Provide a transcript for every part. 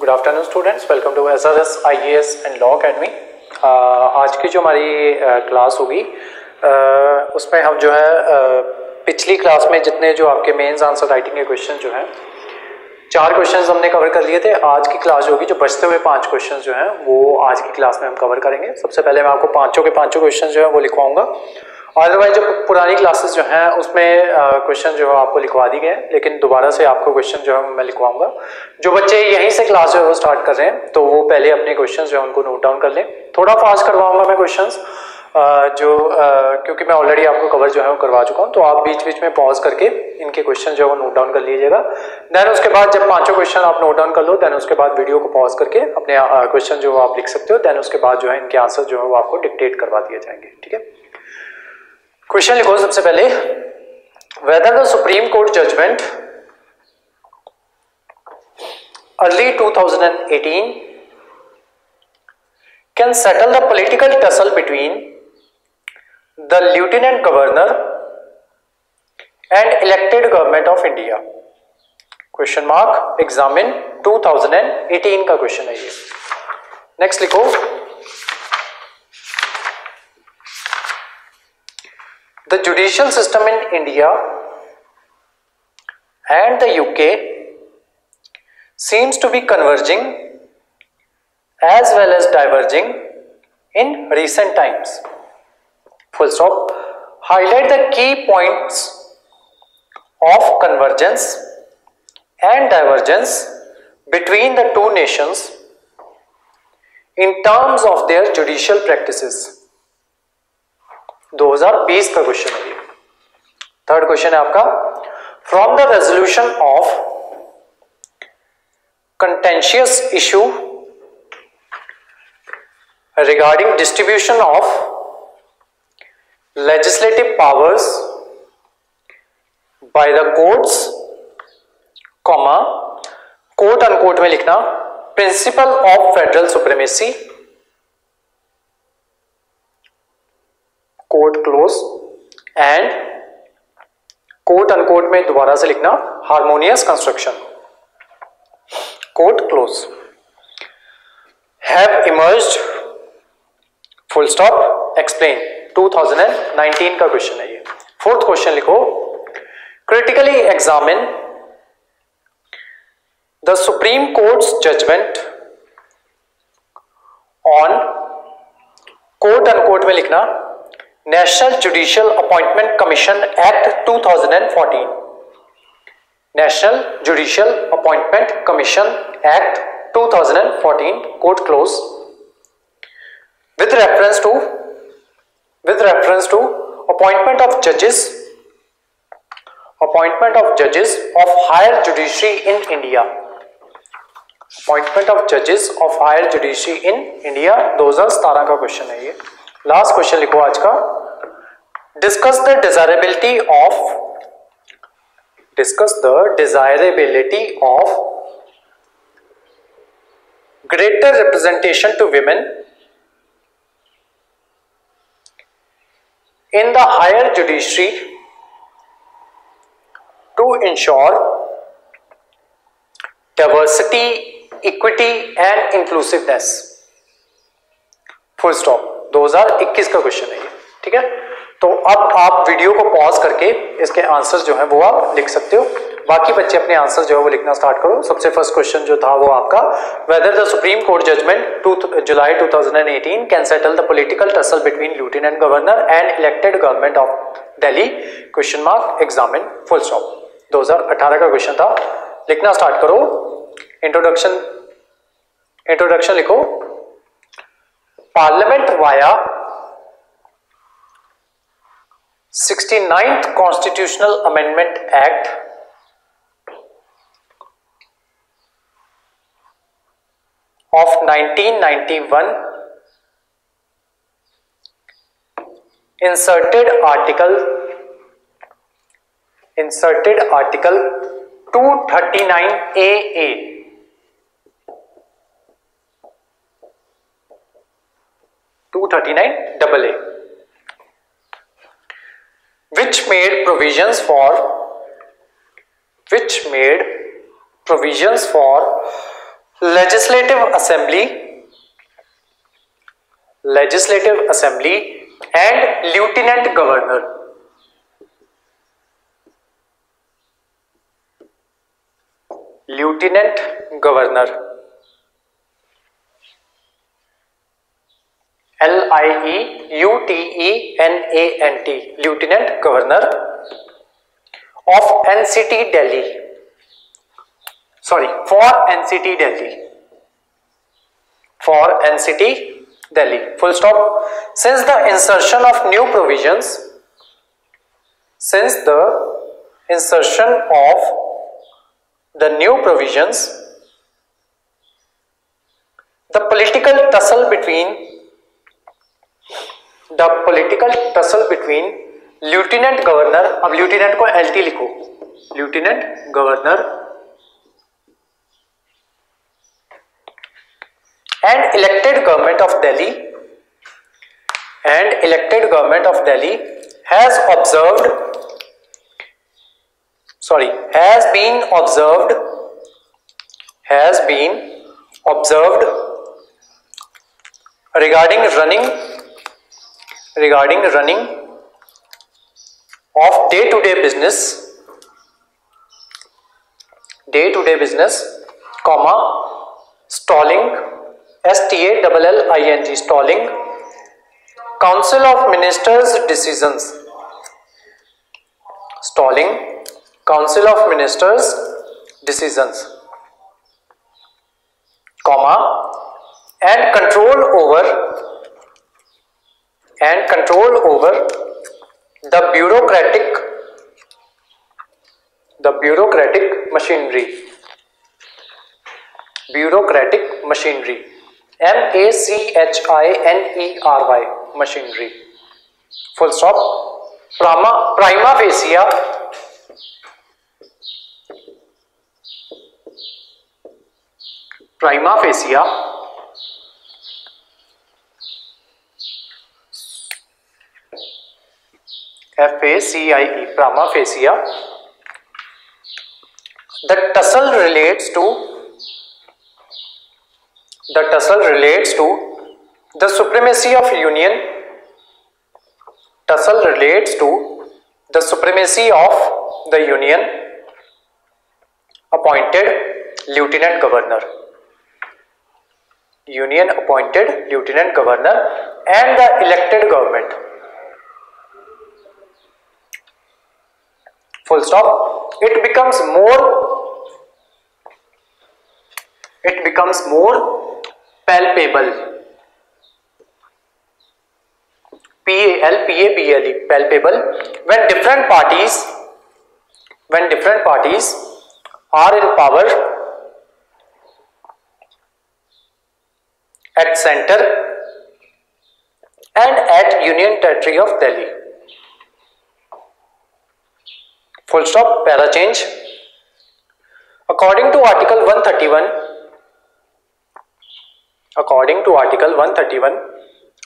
Good afternoon students, welcome to SRS IAS and law academy. आज की जो हमारी क्लास होगी उसमें हम जो है पिछली क्लास में जितने जो आपके मेंस आंसर राइटिंग के क्वेश्चन जो हैं 4 क्वेश्चंस हमने कवर कर लिए थे। आज की क्लास होगी जो बचते हुए 5 क्वेश्चंस जो हैं वो आज की क्लास में हम कवर करेंगे। सबसे पहले मैं आपको पांचों के पांचों क्वेश्चन जो है वो लिखवाऊंगा। अदरवाइज जो पुरानी क्लासेस जो हैं उसमें क्वेश्चन जो है आपको लिखवा दी गए, लेकिन दोबारा से आपको क्वेश्चन जो है मैं लिखवाऊंगा। जो बच्चे यहीं से क्लास जो है वो स्टार्ट कर रहे हैं तो वो पहले अपने क्वेश्चन जो है उनको नोट डाउन कर लें। थोड़ा फास्ट करवाऊंगा मैं क्वेश्चंस क्योंकि मैं ऑलरेडी आपको कवर जो है वो करवा चुका हूँ, तो आप बीच बीच में पॉज करके इनके क्वेश्चन जो है वो नोट डाउन कर लीजिएगा। देन उसके बाद जब पांचों क्वेश्चन आप नोट डाउन कर लो, देन उसके बाद वीडियो को पॉज करके अपने क्वेश्चन जो आप लिख सकते हो। देन उसके बाद जो है इनके आंसर जो है वो आपको डिक्टेट करवा दिए जाएंगे। ठीक है, क्वेश्चन लिखो सबसे पहले, whether the supreme court judgement early 2018 can settle the political tussle between the lieutenant governor and elected government of India. Question mark, examine 2018 का क्वेश्चन है ये। नेक्स्ट लिखो, the judicial system in India and the UK seems to be converging as well as diverging in recent times. Full stop. Highlight the key points of convergence and divergence between the two nations in terms of their judicial practices. 2020 का question है ये। Third question है आपका, from the resolution of contentious issue regarding distribution of legislative powers by the courts, comma quote unquote में लिखना principle of federal supremacy, quote close, and quote unquote में दोबारा से लिखना harmonious construction, quote close, have emerged, full stop, explain 2019 का question है ये। Fourth question लिखो, critically examine the supreme court's judgement on, quote unquote में लिखना national judicial appointment commission act 2014, national judicial appointment commission act 2014, quote close, with reference to appointment of judges of higher judiciary in India, appointment of judges of higher judiciary in India 2017 का question है ये। Last question लिखो आज का, discuss the desirability of greater representation to women in the higher judiciary to ensure diversity, equity and inclusiveness. Full stop. 2021 का question है ये। ठीक है, तो अब आप वीडियो को पॉज करके इसके आंसर्स जो है वो आप लिख सकते हो। बाकी बच्चे अपने आंसर जो है वो लिखना स्टार्ट करो। सबसे फर्स्ट क्वेश्चन जो था वो आपका, whether the supreme court judgement July 2018 can settle the political tussle between lieutenant governor and elected government of Delhi, question mark, examine, full stop. 2018 का क्वेश्चन था, लिखना स्टार्ट करो। इंट्रोडक्शन लिखो, parliament via 69th constitutional amendment act of 1991 inserted article 239AA, 239AA, which made provisions for legislative assembly and lieutenant governor. Lieutenant governor, LIEUTENANT, lieutenant governor of NCT Delhi. Sorry, for NCT Delhi. For NCT Delhi. Full stop. Since the insertion of new provisions, the political tussle between lieutenant governor, अब lieutenant को LT लिखो, lieutenant governor and elected government of Delhi has been observed regarding running of day-to-day business, comma, stalling, STALLING, stalling, Council of Ministers decisions, comma, and control over the bureaucratic machinery, MACHINERY, machinery. Full stop. Prima facie FACIE, prima facie, the tussle relates to the supremacy of union, appointed lieutenant governor, and the elected government. Full stop. It becomes more palpable, PALPABLE, palpable, when different parties are in power at center and at Union Territory of Delhi. Full stop. Para change. According to Article 131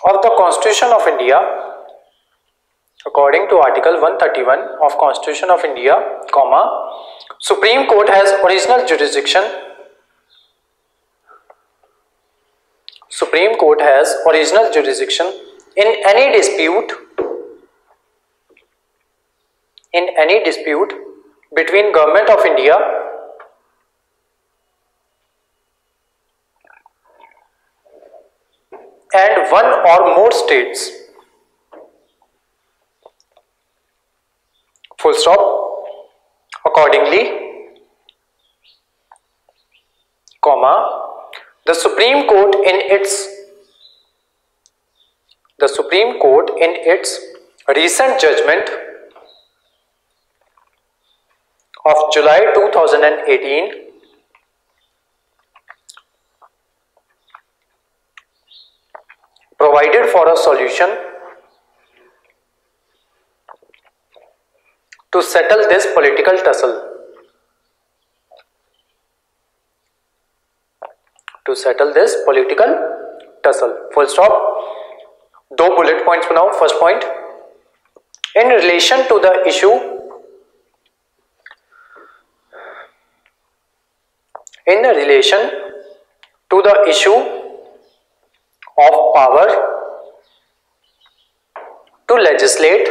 of the Constitution of India, comma, Supreme Court has original jurisdiction in any dispute between Government of India and one or more states. Full stop. Accordingly, comma, the Supreme Court in its recent judgment of July 2018 provided for a solution to settle this political tussle. Full stop. दो bullet points बनाओ. First point, in relation to the issue in relation to the issue of power to legislate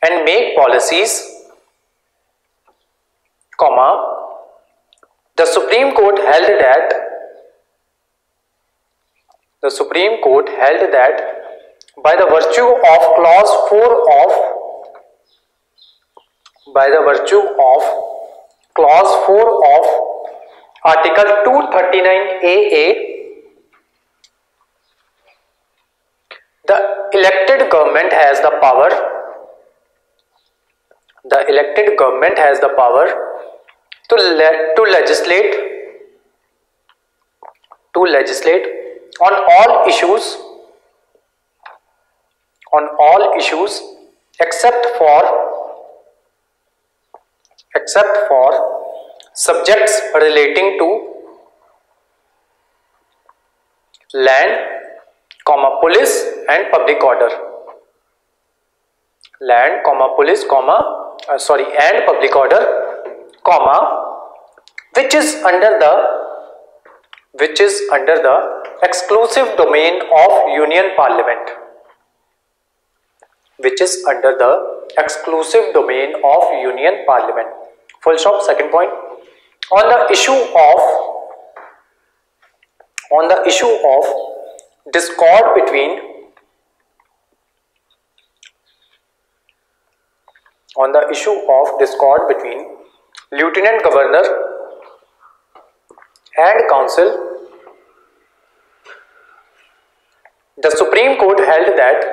and make policies, comma, the Supreme Court held that by the virtue of clause 4 of Article 239AA, the elected government has the power to legislate on all issues except for subjects relating to land, police and public order. Land, police, and public order, which is under the exclusive domain of Union Parliament. Full stop. Second point. On the issue of discord between Lieutenant Governor and Council, the Supreme Court held that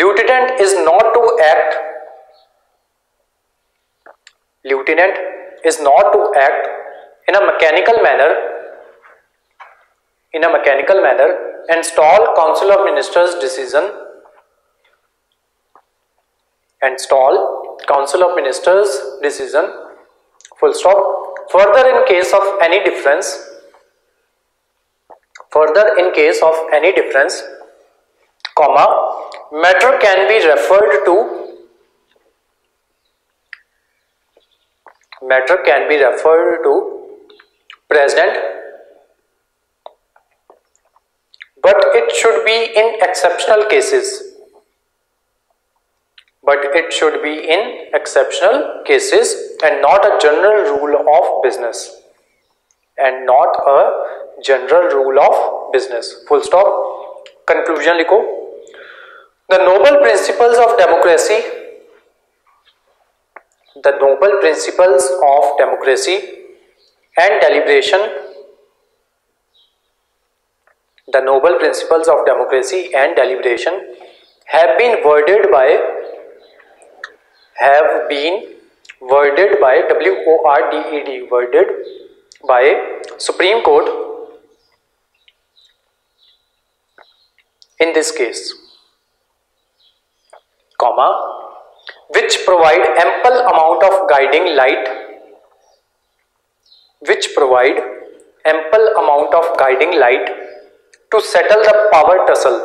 Lieutenant is not to act in a mechanical manner and stall Council of Ministers decision full stop. Further in case of any difference matter can be referred to President, but it should be in exceptional cases and not a general rule of business. Full stop. Conclusion लिखो. The noble principles of democracy and deliberation have been worded by worded by Supreme Court in this case, which provide ample amount of guiding light to settle the power tussle.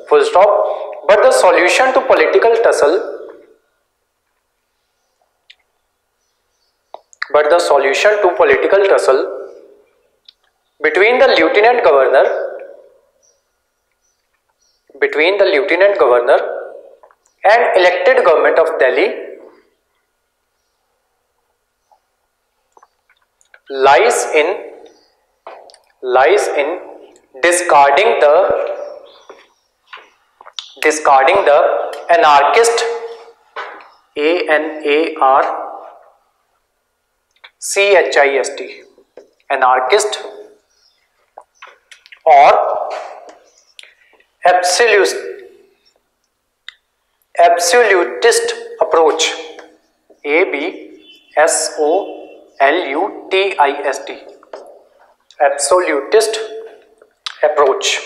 Full stop. But the solution to political tussle between the Lieutenant Governor and elected government of Delhi lies in discarding the anarchist anarchist or absolutist approach, absolutist approach,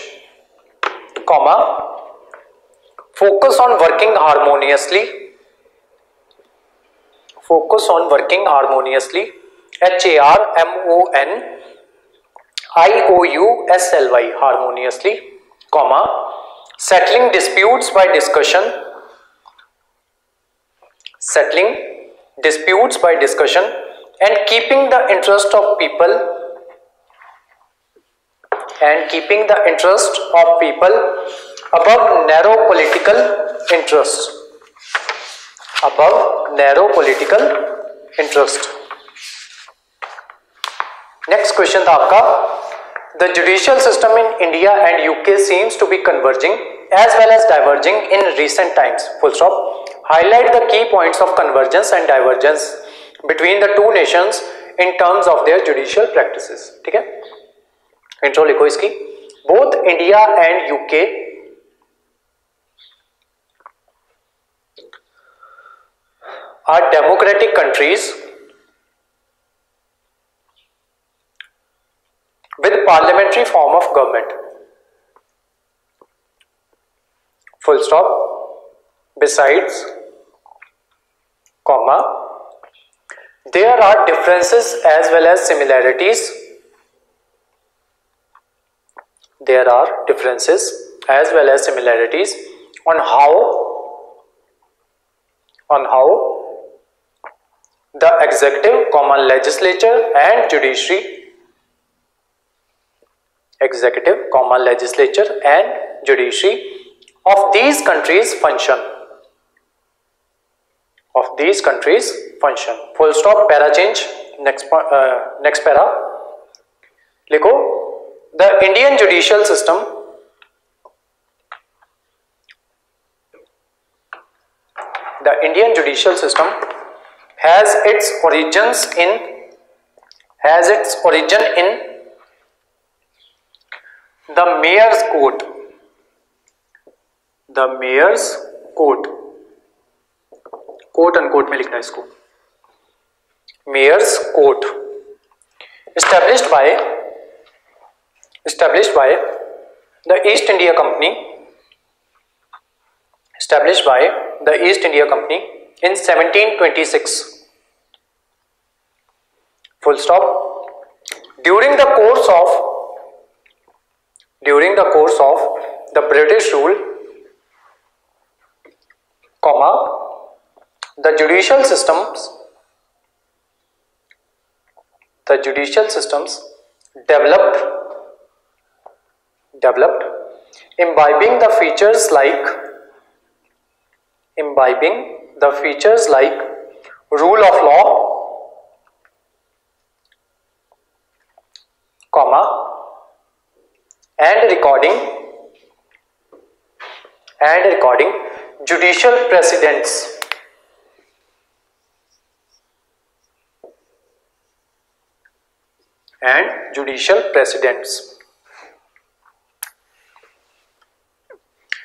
focus on working harmoniously, HARMONIOUSLY, harmoniously, settling disputes by discussion, settling disputes by discussion, and keeping the interest of people, and keeping the interest of people above narrow political interests, above narrow political interest. Next question था आपका, the judicial system in India and UK seems to be converging as well as diverging in recent times, full stop. Highlight the key points of convergence and divergence between the two nations in terms of their judicial practices. ठीक है, intro लिखो इसकी. Both India and UK are democratic countries with parliamentary form of government, full stop. Besides, comma, there are differences as well as similarities, there are differences as well as similarities on how the executive, legislature and judiciary, executive, legislature and judiciary of these countries function, of these countries function, full stop. Para change. Next para लिखो, the Indian judicial system, the Indian judicial system has its origin in the mayor's court, the mayor's court, coat unquote में लिखना है इसको, mayor's court, established by the East India Company, established by the East India Company in 1726, full stop. During the course of the British rule, comma, the judicial systems developed, imbibing the features like rule of law, comma, and recording judicial precedents,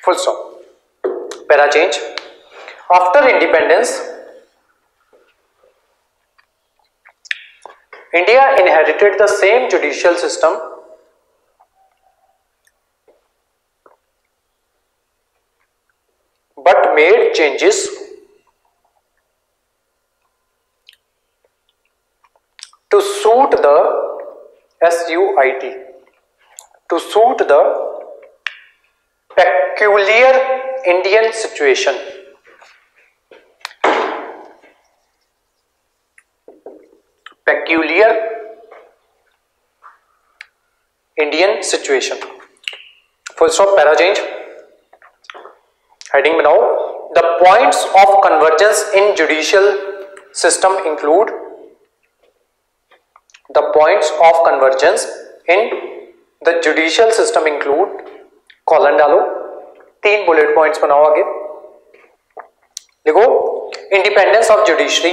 full stop. Para change. After independence, India inherited the same judicial system but made changes to suit the peculiar Indian situation. Peculiar Indian situation. Full stop. Para change. Heading बनाओ. The points of convergence in judicial system include. The points of convergence in the judicial system include. Colon डालो, 3 bullet points बनाओ आगे. देखो, independence of judiciary,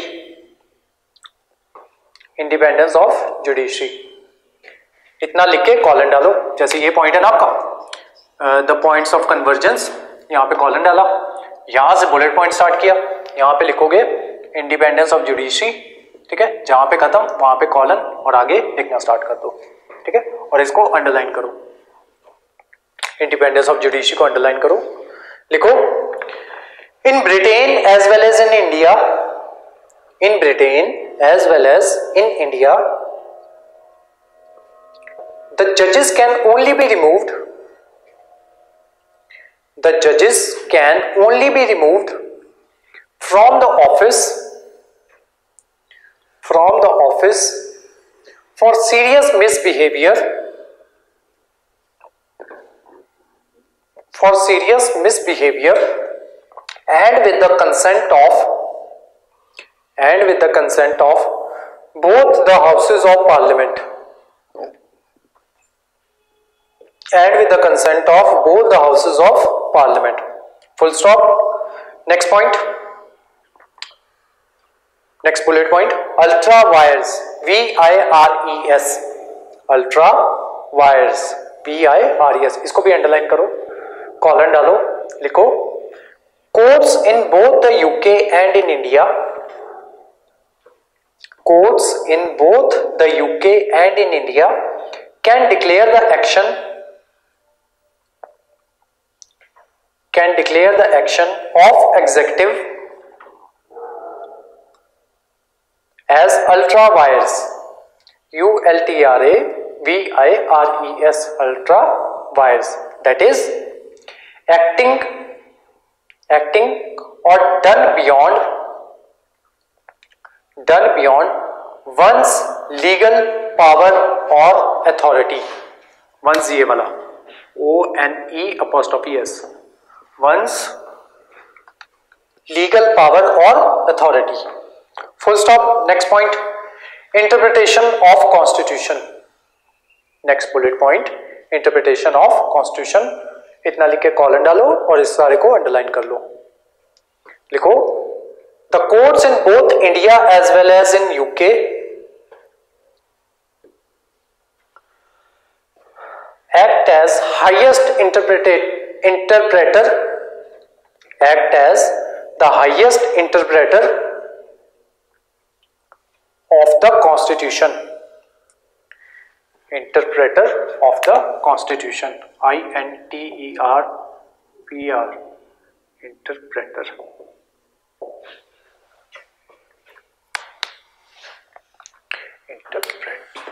independence of judiciary, इतना लिख के colon डालो. जैसे ये पॉइंट है ना आपका, द पॉइंट्स ऑफ कन्वर्जेंस, यहाँ पे कॉलन डाला, यहाँ से बुलेट पॉइंट स्टार्ट किया, यहाँ पे लिखोगे इंडिपेंडेंस ऑफ जुडिशरी. ठीक है, जहां पे खत्म वहां पे कॉलन और आगे लिखना स्टार्ट कर दो. ठीक है, और इसको अंडरलाइन करो, इंडिपेंडेंस ऑफ जुडिशरी को अंडरलाइन करो. लिखो, in Britain as well as in India, in Britain as well as in India, the जजेस can only be removed, the judges can only be removed from the office for serious misbehavior and with the consent of both the houses of parliament full stop. Next point, next bullet point, ultra wires, VIRES, ultra wires, VIRES, इसको भी underline करो, colon डालो, लिखो, courts in both the UK and in India, courts in both the UK and in India can declare the action of executive as ultra wires, ULTRAVIRES, ultra wires, that is acting or done beyond one's legal power or authority. One's ये वाला ONE'(S), one's legal power or authority. Full stop. Next point, interpretation of constitution. Next bullet point, interpretation of constitution. इतना लिख के colon डालो और इस सारे को अंडरलाइन कर लो, लिखो, the courts in both India as well as in UK act as highest interpreter of the constitution, interpreter of the constitution, INTERPR, interpreter.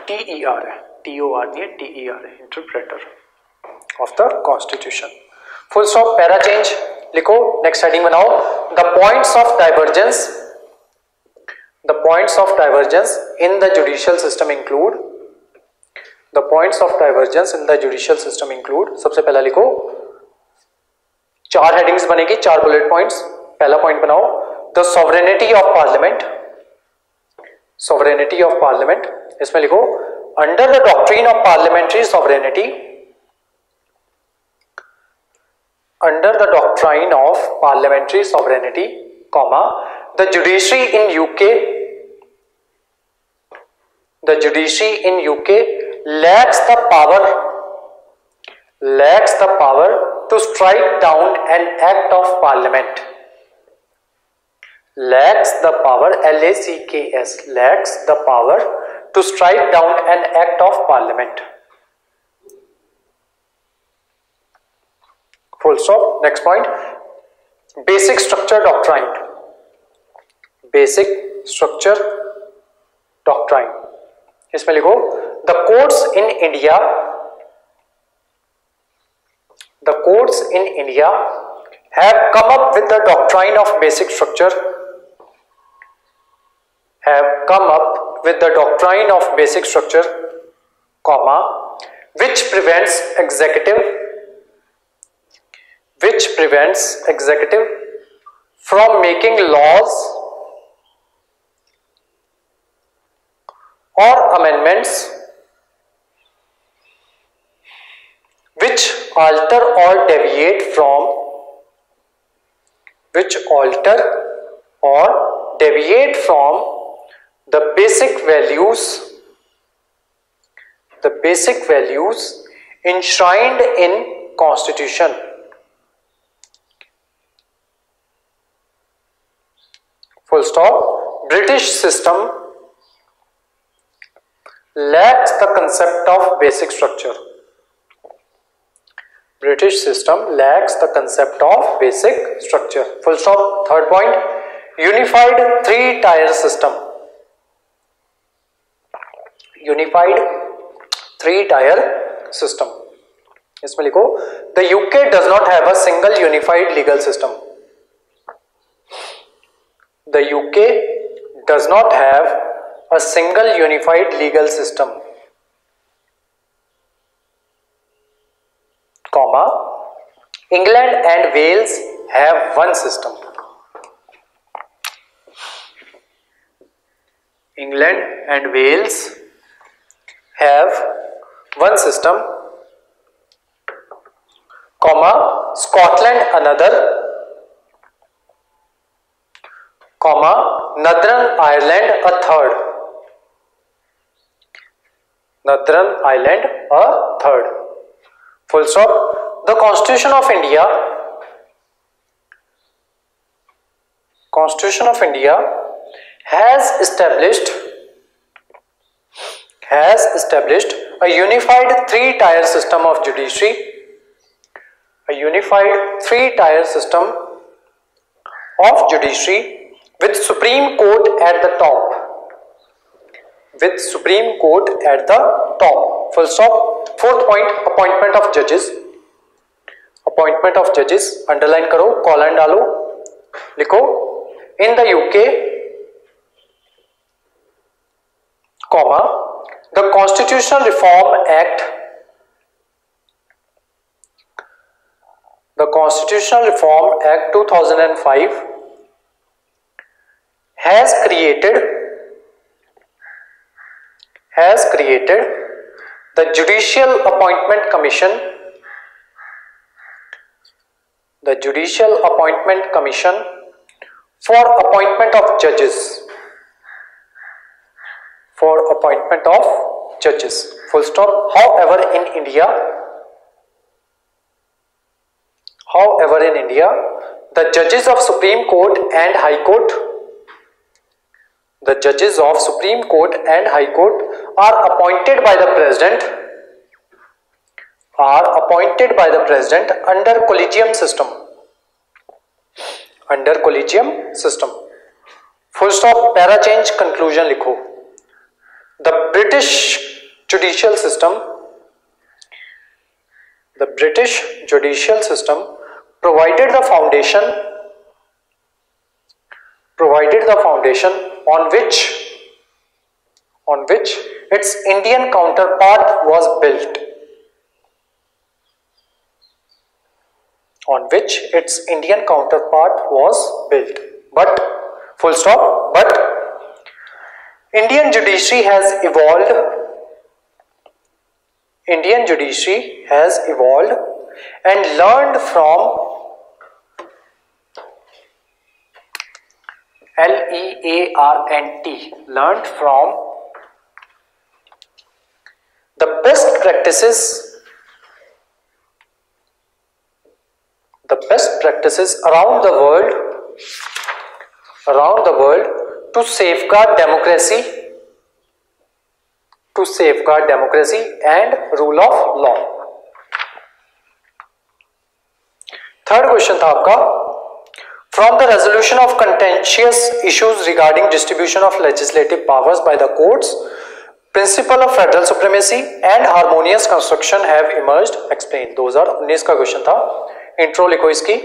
TER है, TOR नहीं है, TER है, interpreter of the constitution. Full stop. Para change लिखो, next heading बनाओ, the points of divergence in the judicial system include, the points of divergence in the judicial system include, सबसे पहला लिखो, 4 headings बनेगी, 4 bullet points. पहला point बनाओ, the sovereignty of parliament, इसमें लिखो, under the doctrine of parliamentary sovereignty, comma, the judiciary in UK lacks the power to strike down an act of parliament. Lacks the power, LACKS, lacks the power to strike down an act of parliament. Full stop. Next point, basic structure doctrine. इसमें लिखो, the courts in India have come up with the doctrine of basic structure, comma, which prevents executive from making laws or amendments which alter or deviate from the basic values enshrined in Constitution. Full stop. British system lacks the concept of basic structure. Full stop. Third point, unified 3-tier system. इसमें लिखो the UK does not have a single unified legal system. The UK does not have a single unified legal system, comma England and Wales have one system. England and Wales have one system, comma Scotland another, comma Northern Ireland a third, Northern Ireland a third, full stop. The Constitution of India, Constitution of India has established a unified three-tier system of judiciary, a unified three-tier system of judiciary with Supreme Court at the top, with Supreme Court at the top, full stop. Fourth point, appointment of judges, appointment of judges, underline करो, colon डालो, लिखो in the UK, comma the Constitutional Reform Act, the Constitutional Reform Act 2005 has created the Judicial Appointment Commission, the Judicial Appointment Commission for appointment of judges, for appointment of judges, full stop. However in India, the judges of Supreme Court and High Court, the judges of Supreme Court and High Court are appointed by the President, under collegium system, under collegium system, full stop. Para change, conclusion लिखो. The British judicial system, the British judicial system provided the foundation on which its Indian counterpart was built, on which its Indian counterpart was built. But full stop. But Indian judiciary has evolved. Indian judiciary has evolved and learned from LEARNT, learned from the best practices around the world to safeguard democracy and rule of law. Third question था आपका, from the resolution of contentious issues regarding distribution of legislative powers by the courts, principle of federal supremacy and harmonious construction have emerged, explain. 2019 का question था, intro लिखो इसकी.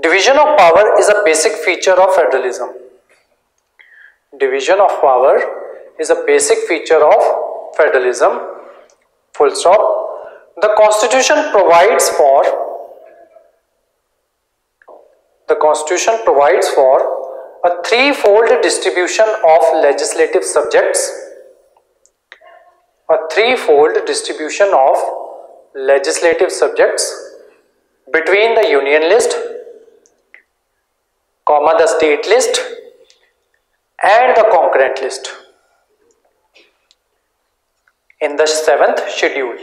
Division of power is a basic feature of federalism. Division of power is a basic feature of federalism. Full stop. The Constitution provides for a threefold distribution of legislative subjects. A threefold distribution of legislative subjects between the union list, comma the state list and the concurrent list in the 7th schedule.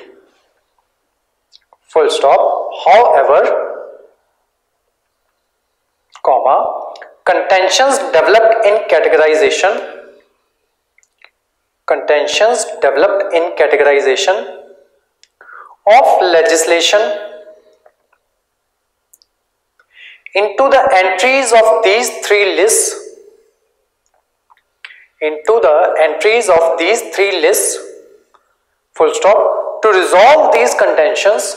Full stop. However, comma contentions developed in categorization of legislation into the entries of these three lists into the entries of these three lists, full stop. To resolve these contentions,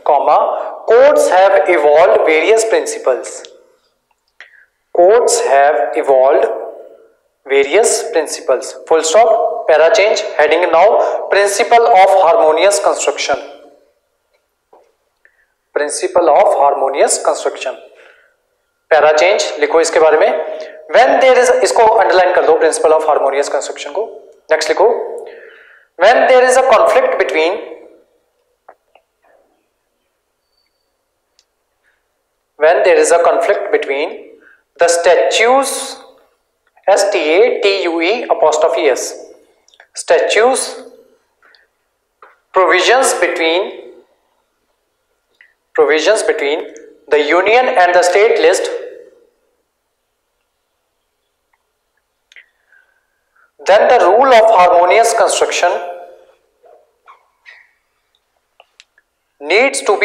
comma, courts have evolved various principles. Courts have evolved various principles, full stop. Para change, heading now, principle of harmonious construction. Principle of harmonious construction. Para change लिखो इसके बारे में. When there is, इसको underline कर दो principle of harmonious construction को. Next लिखो, when there is a conflict between the statutes STATUE apostrophe S, statutes, provisions between the union and the state list, then the rule of harmonious construction needs to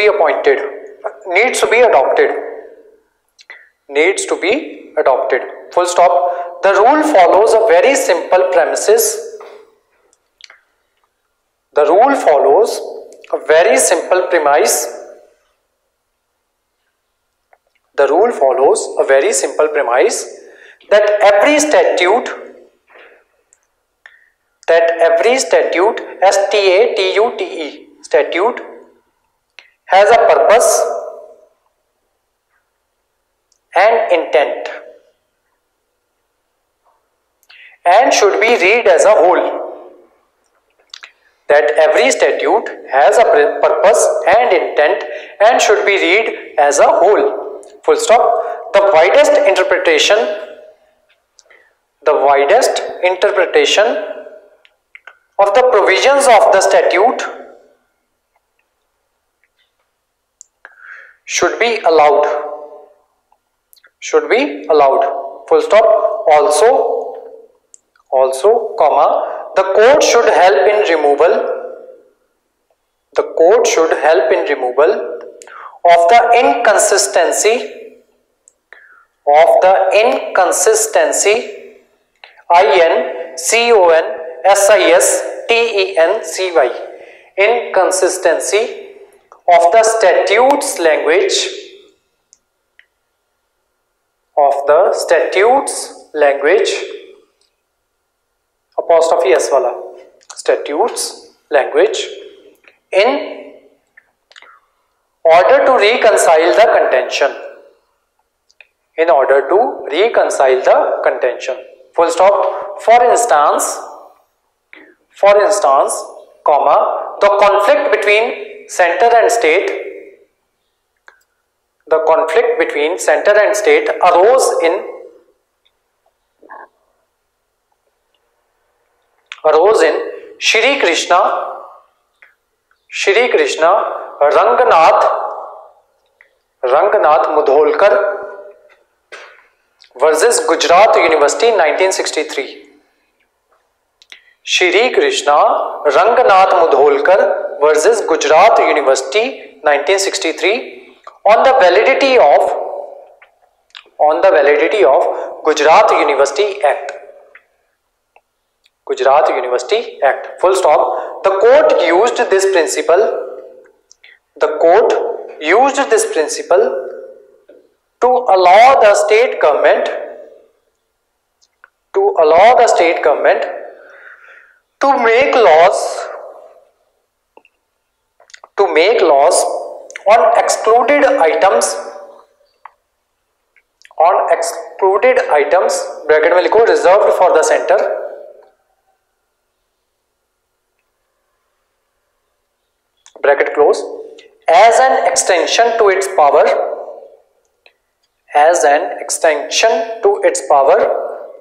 be adopted. Full stop. The rule follows a very simple premises. The rule follows a very simple premise. The rule follows a very simple premise that every statute STATUTE statute has a purpose and intent and should be read as a whole. That every statute has a purpose and intent and should be read as a whole. Full stop. The widest interpretation of the provisions of the statute should be allowed. Full stop. Also, comma, the court should help in removal of the inconsistency inconsistency of the statute's language apostrophe S वाला, statutes language, in order to reconcile the contention. Full stop. For instance, comma, the conflict between center and state arose in Shri Krishna Rangnath Mudholkar versus Gujarat University 1963. Shri Krishna Rangnath Mudholkar versus Gujarat University 1963 on the validity of Gujarat University Act. Full stop. The court used this principle to allow the state government to make laws on excluded items bracket में लिखो reserved for the center, bracket close, as an extension to its power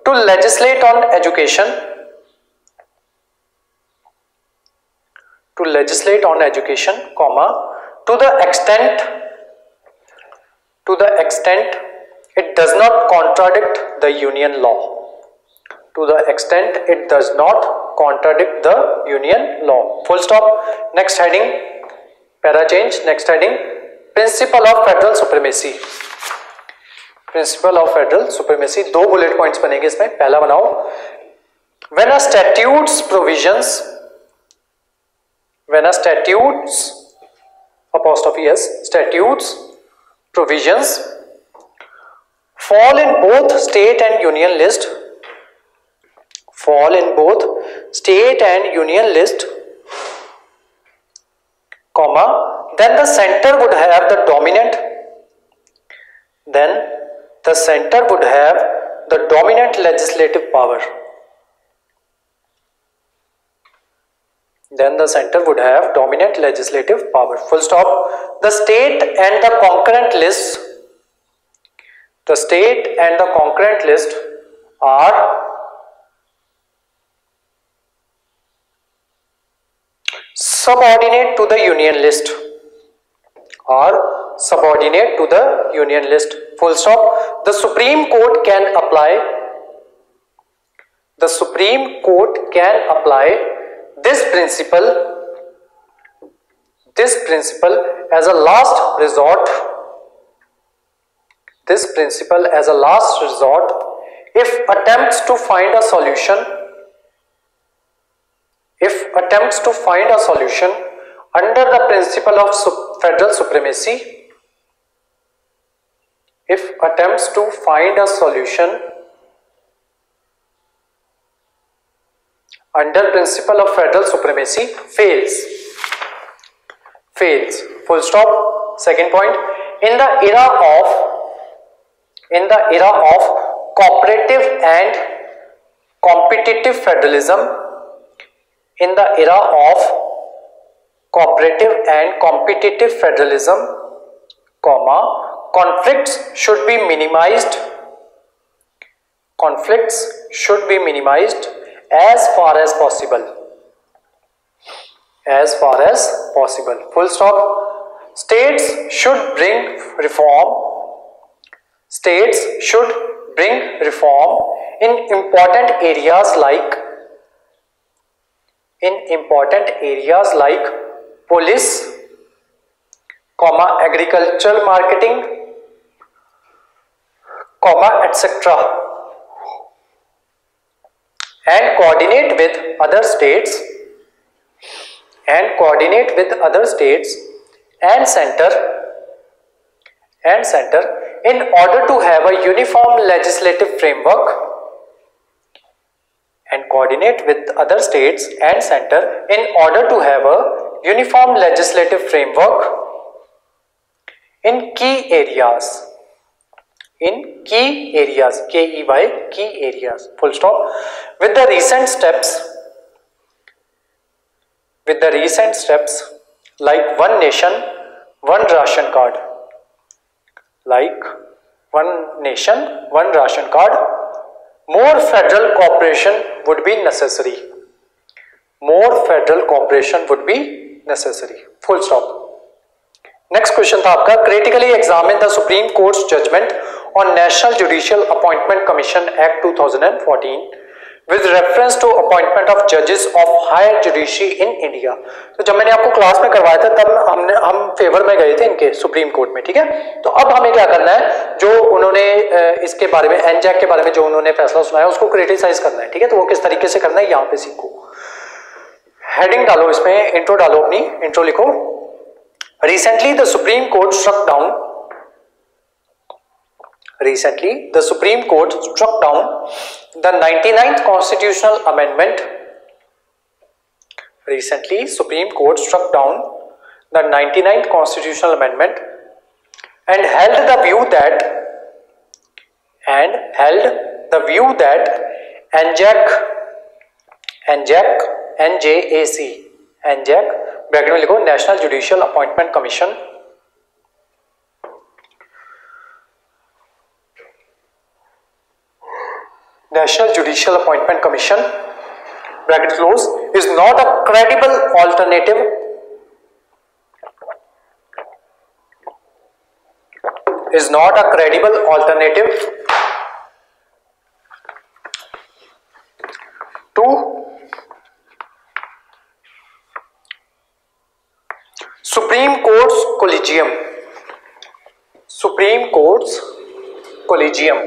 to legislate on education comma, to the extent it does not contradict the union law. Full stop. Next heading, para change. Next heading, principle of federal supremacy. Principal of federal supremacy. 2 bullet points बनेंगे इसमें। पहला बनाओ, when a statutes provisions, when a statutes apostrophe s statutes provisions fall in both state and union list, fall in both state and union list, comma, then the center would have the dominant, then the center would have the dominant legislative power, then the center would have dominant legislative power, full stop. The state and the concurrent lists, the state and the concurrent list are subordinate to the union list, are subordinate to the union list, full stop. The Supreme Court can apply, the Supreme Court can apply this principle as a last resort, this principle as a last resort if attempts to find a solution, if attempts to find a solution under the principle of federal supremacy, if attempts to find a solution under principle of federal supremacy fails, fails, full stop. Second point, in the era of cooperative and competitive federalism, in the era of cooperative and competitive federalism, comma, conflicts should be minimized, conflicts should be minimized as far as possible, as far as possible, full stop. States should bring reform, states should bring reform in important areas like, in important areas like police, comma, agricultural marketing, comma, etc., and coordinate with other states, and coordinate with other states and center in order to have a uniform legislative framework, and coordinate with other states and center in order to have a uniform legislative framework in key areas, in key areas, KEY, key areas, full stop. With the recent steps, with the recent steps like one nation, one ration card, like one nation, one ration card, more federal cooperation would be necessary, more federal cooperation would be necessary, full stop. Next question था आपका, critically examine the supreme court's judgement on national judicial appointment commission act 2014 with reference to appointment of जजेस of higher judiciary in India. तो जब मैंने आपको class में करवाया था तब हम फेवर में गए थे इनके सुप्रीम कोर्ट में, ठीक है। तो अब हमें क्या करना है, जो उन्होंने इसके बारे में, एनजैक के बारे में जो उन्होंने फैसला सुनाया उसको क्रिटिसाइज करना है, ठीक है। तो वो किस तरीके से करना है यहाँ पे सीखो। हेडिंग डालो, इसमें इंट्रो डालो, अपनी इंट्रो लिखो। Recently, the Supreme Court struck down. Recently, the Supreme Court struck down the 99th constitutional amendment. Recently, Supreme Court struck down the 99th constitutional amendment and held the view that NJAC bracket में लिखो, national judicial appointment commission, national judicial appointment commission bracket close is not a credible alternative, is not a credible alternative to Supreme Court's collegium, Supreme Court's collegium.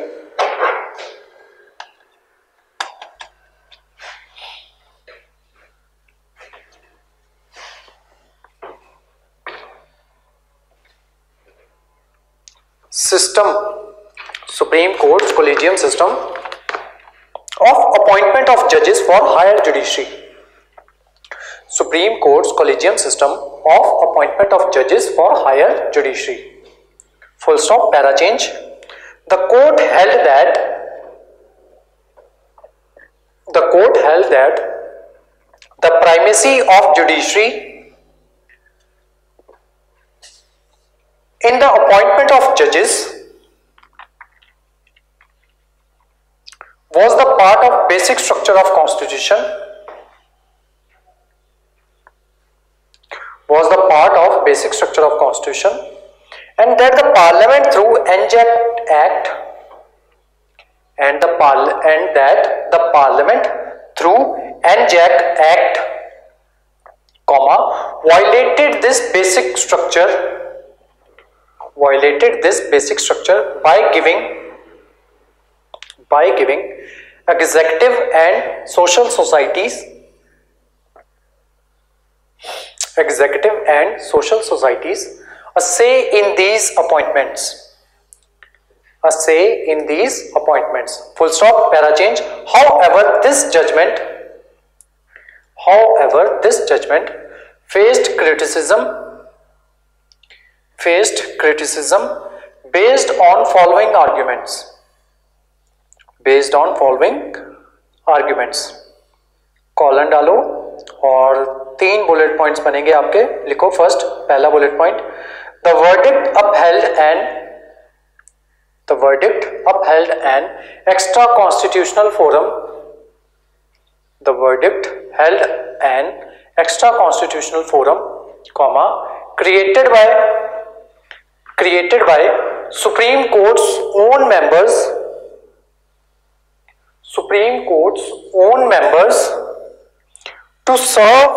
System, Supreme Court's collegium system of appointment of judges for higher judiciary. Supreme Court's collegium system of appointment of judges for higher judiciary. Full stop, para change. The court held that the primacy of judiciary in the appointment of judges was the part of basic structure of constitution, and that the parliament through NJACT Act violated this basic structure by giving executive and social societies a say in these appointments. Full stop, para change. However, this judgment faced criticism based on following arguments. Colon डालो और 3 bullet points बनेंगे आपके. लिखो first, पहला bullet point, the verdict upheld an extra constitutional forum. Created by Supreme Court's own members to serve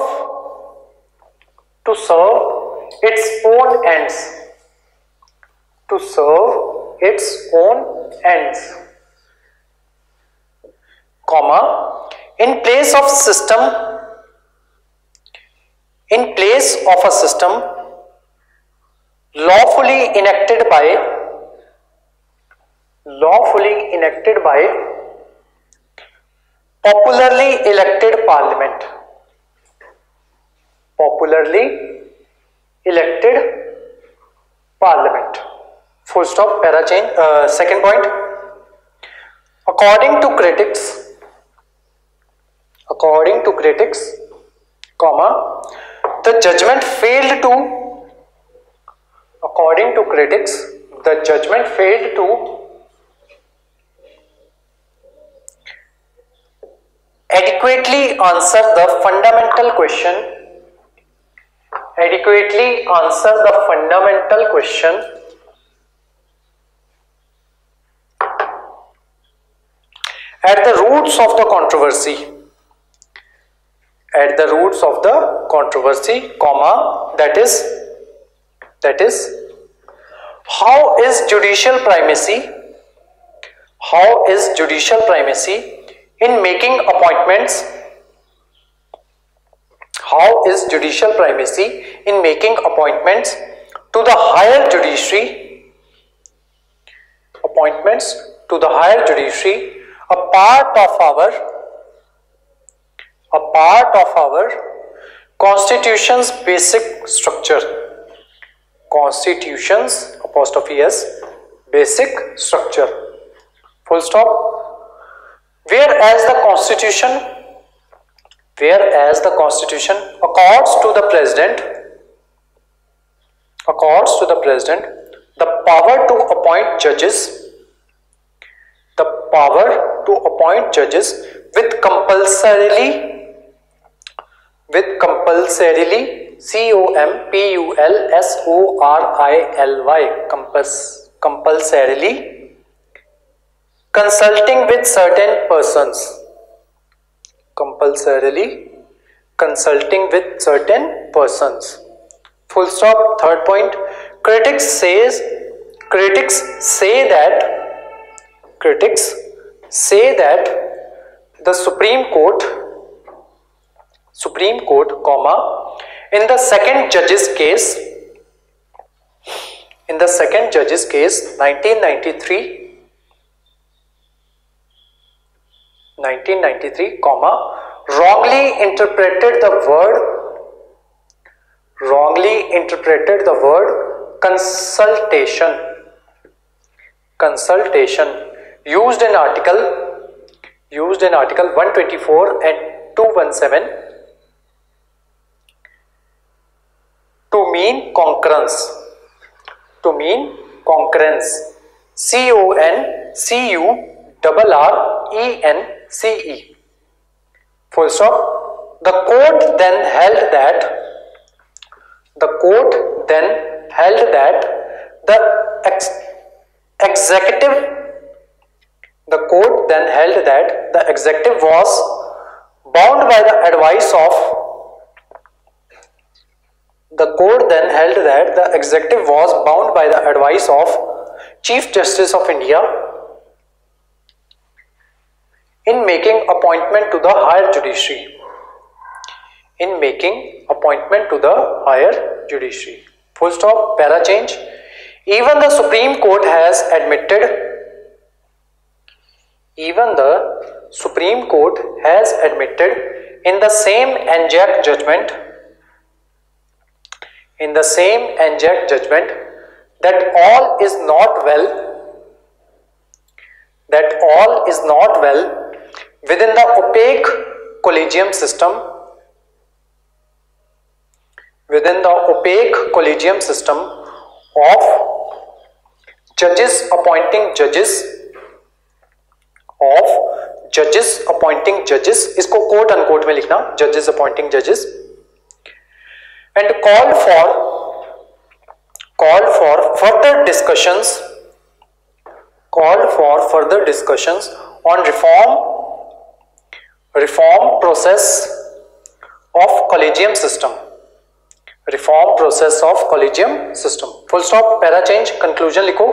its own ends. In place of a system lawfully enacted by popularly elected parliament. Full stop, para change. Second point, according to critics, the judgment failed to adequately answer the fundamental question at the roots of the controversy, that is how is judicial primacy in making appointments to the higher judiciary, a part of our constitution's basic structure. Full stop. Whereas the constitution accords to the president the power to appoint judges with compulsorily compulsorily consulting with certain persons. Full stop. Third point, critics say that critics say that the Supreme Court, comma, in the second judge's case, 1993, comma, wrongly interpreted the word consultation used in article 124 and 217 to mean concurrence, CONCURRENCE. Full stop. The court then held that the executive was bound by the advice of Chief Justice of India in making appointment to the higher judiciary. Full stop. Para change. Even the Supreme Court has admitted in the same Anzac judgment that all is not well within the opaque collegium system of judges appointing judges, इसको coat unquote में लिखना, judges appointing judges, and called for further discussions on reform process of collegium system. Full stop. Para change. Conclusion लिखो.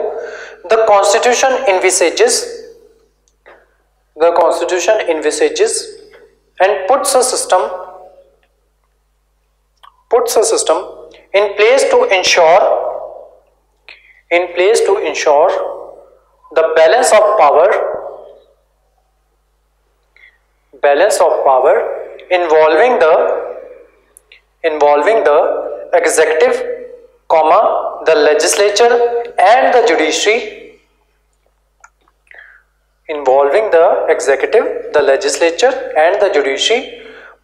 The constitution envisages and puts a system in place to ensure the balance of power involving the executive, comma, the legislature and the judiciary,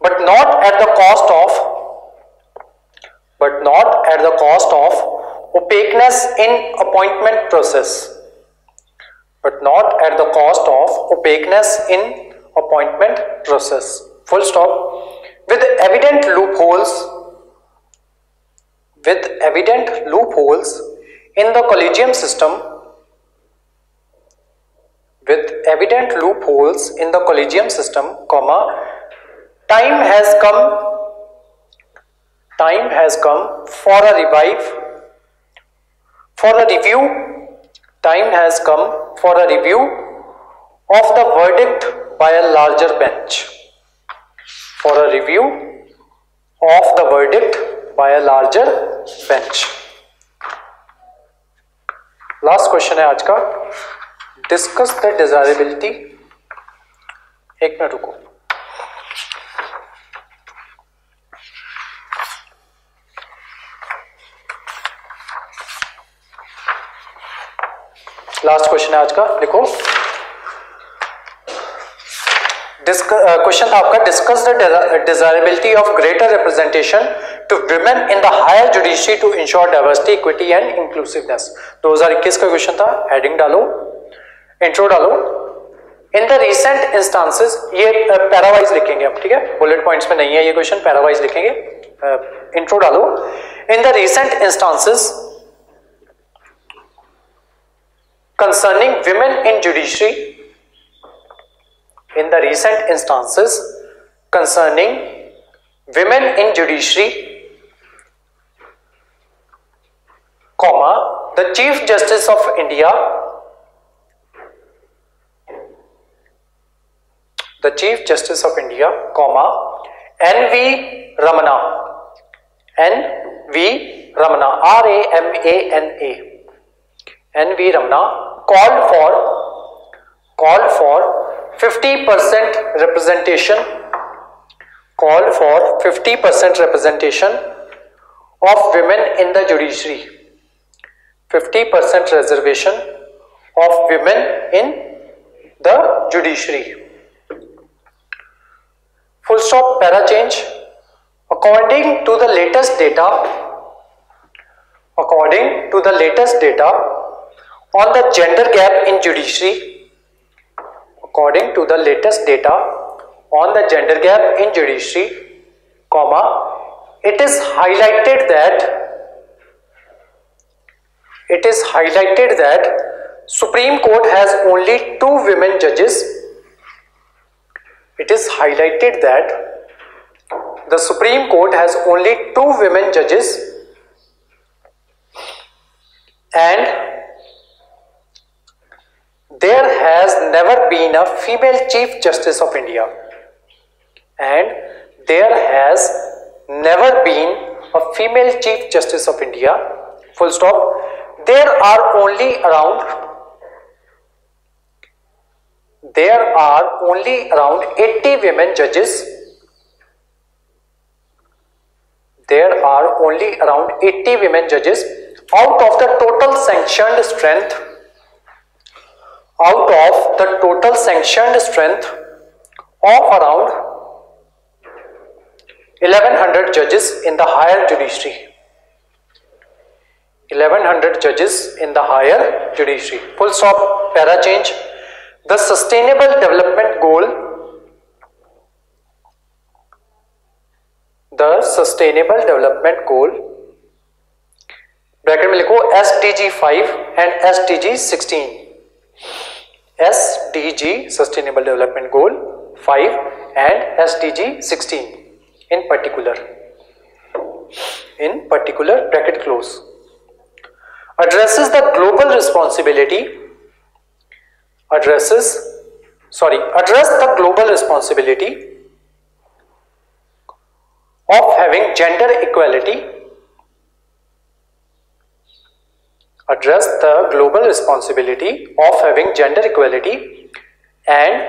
but not at the cost of opaqueness in appointment process. Full stop. With evident loopholes in the collegium system, comma, time has come for a review of the verdict by a larger bench. Last question है आज का. Discuss the desirability. एक minute रुको. Last question है आज का. लिखो. Question था आपका. Discuss the desirability of greater representation to women in the higher judiciary to ensure diversity, equity and inclusiveness. 2021 का क्वेश्चन था. हेडिंग डालो, इंट्रो डालो. इन द रिसेंट इंस्टांसेस, ये पैरावाइज लिखेंगे हम, ठीक है, बुलेट पॉइंट्स में नहीं है ये क्वेश्चन, पैरावाइज लिखेंगे. इंट्रो डालो. In the recent instances concerning women in judiciary, comma, the Chief Justice of India the Chief Justice of India, comma, N.V. Ramana, N.V. Ramana, R-A-M-A-N-A, N.V. Ramana called for 50% representation, called for 50% representation of women in the judiciary, 50% reservation of women in the judiciary. Full stop, para change. According to the latest data on the gender gap in judiciary, according to the latest data on the gender gap in judiciary, comma, it is highlighted that Supreme Court has only 2 women judges. It is highlighted that the Supreme Court has only 2 women judges, and there has never been a female Chief Justice of India, and there has never been a female Chief Justice of India, full stop. There are only around 80 women judges. There are only around 80 women judges out of the total sanctioned strength, of around 1100 judges in the higher judiciary. 1100 judges in the higher judiciary. Full stop, para change. The sustainable development goal, bracket में लिखो SDG 5 and SDG 16. SDG Sustainable Development Goal 5 and SDG 16 in particular, bracket close, address the global responsibility of having gender equality, address the global responsibility of having gender equality and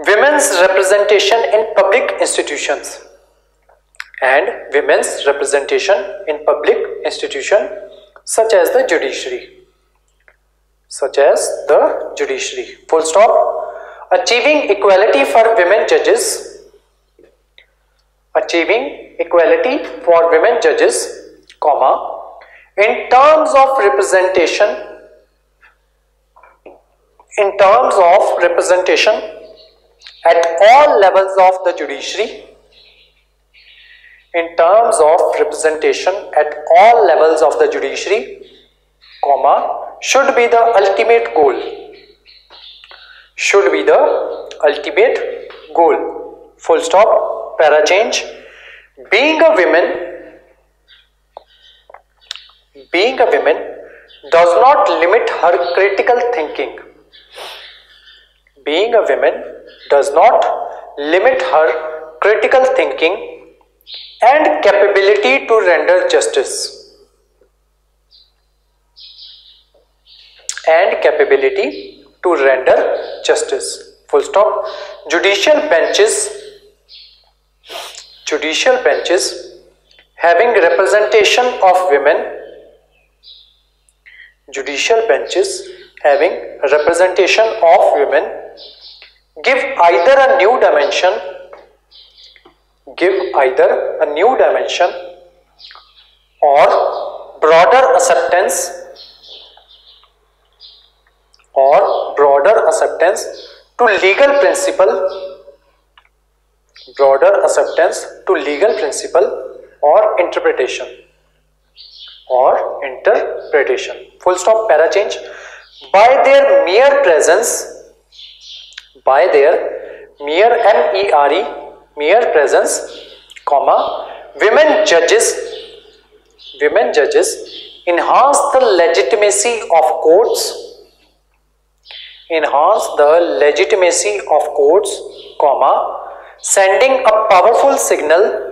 women's representation in public institutions, such as the judiciary, full stop. Achieving equality for women judges, comma, in terms of representation at all levels of the judiciary, comma, should be the ultimate goal, full stop, para change. Being a woman does not limit her critical thinking. And capability to render justice. Full stop. Judicial benches having representation of women, give either a new dimension or broader acceptance to legal principle, or interpretation. Full stop, para change. By their mere presence, mere presence, comma, women judges enhance the legitimacy of courts enhance the legitimacy of courts, comma, sending a powerful signal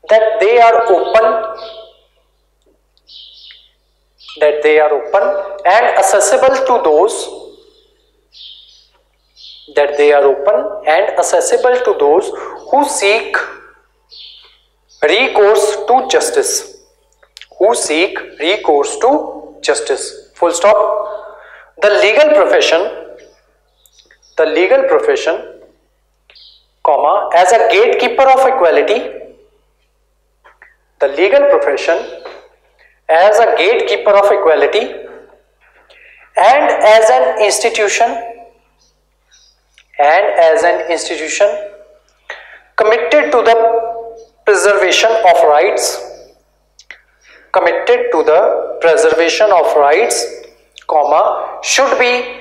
that they are open and accessible to those who seek recourse to justice. Full stop. The legal profession, comma, as a gatekeeper of equality. The legal profession as a gatekeeper of equality and as an institution committed to the preservation of rights, comma, should be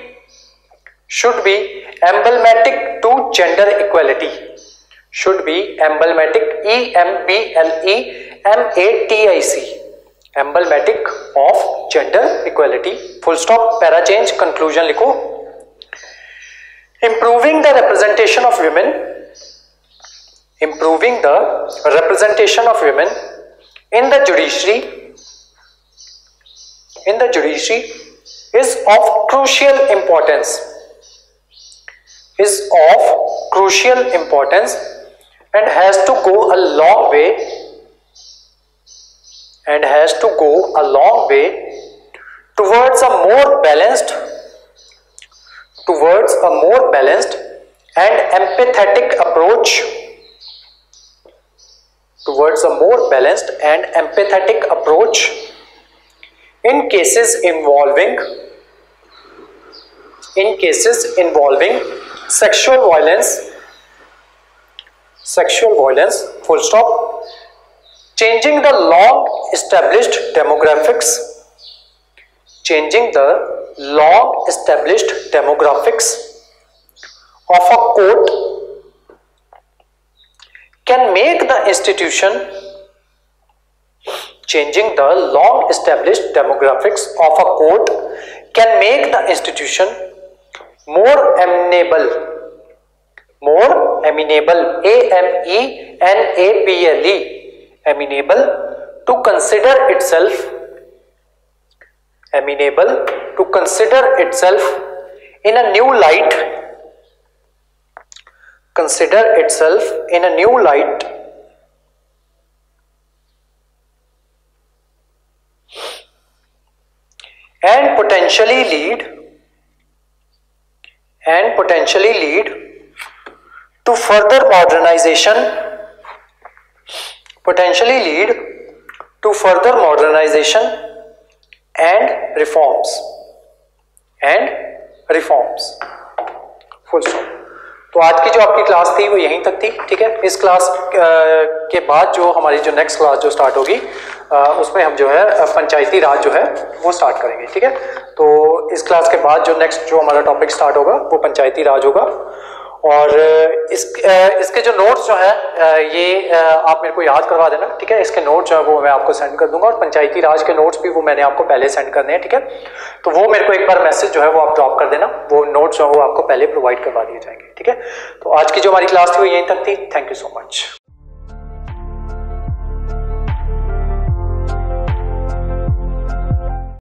emblematic to gender equality. Emblematic of gender equality. Full stop. Para change. Conclusion लिखो. Improving the representation of women in the judiciary is of crucial importance and has to go a long way towards a more balanced and empathetic approach in cases involving sexual violence. Full stop. Changing the long established demographics of a court can make the institution more amenable, amenable to consider itself in a new light, and potentially lead to further modernization and reforms. Full stop. तो आज की जो आपकी class थी वो यहीं तक थी, ठीक है। इस क्लास के बाद जो हमारी जो नेक्स्ट क्लास जो स्टार्ट होगी उसमें हम जो है पंचायती राज जो है वो स्टार्ट करेंगे, ठीक है। तो इस क्लास के बाद जो नेक्स्ट जो हमारा टॉपिक स्टार्ट होगा वो पंचायती राज होगा। और इसके जो नोट्स जो है ये आप मेरे को याद करवा देना, ठीक है। इसके नोट्स जो है वो मैं आपको सेंड कर दूंगा और पंचायती राज के नोट्स भी वो मैंने आपको पहले सेंड करने हैं, ठीक है। तो वो मेरे को एक बार मैसेज जो है वो आप ड्रॉप कर देना, वो नोट्स जो है वो आपको पहले प्रोवाइड करवा दिए जाएंगे, ठीक है। तो आज की जो हमारी क्लास थी वो यहीं तक थी। Thank you so much.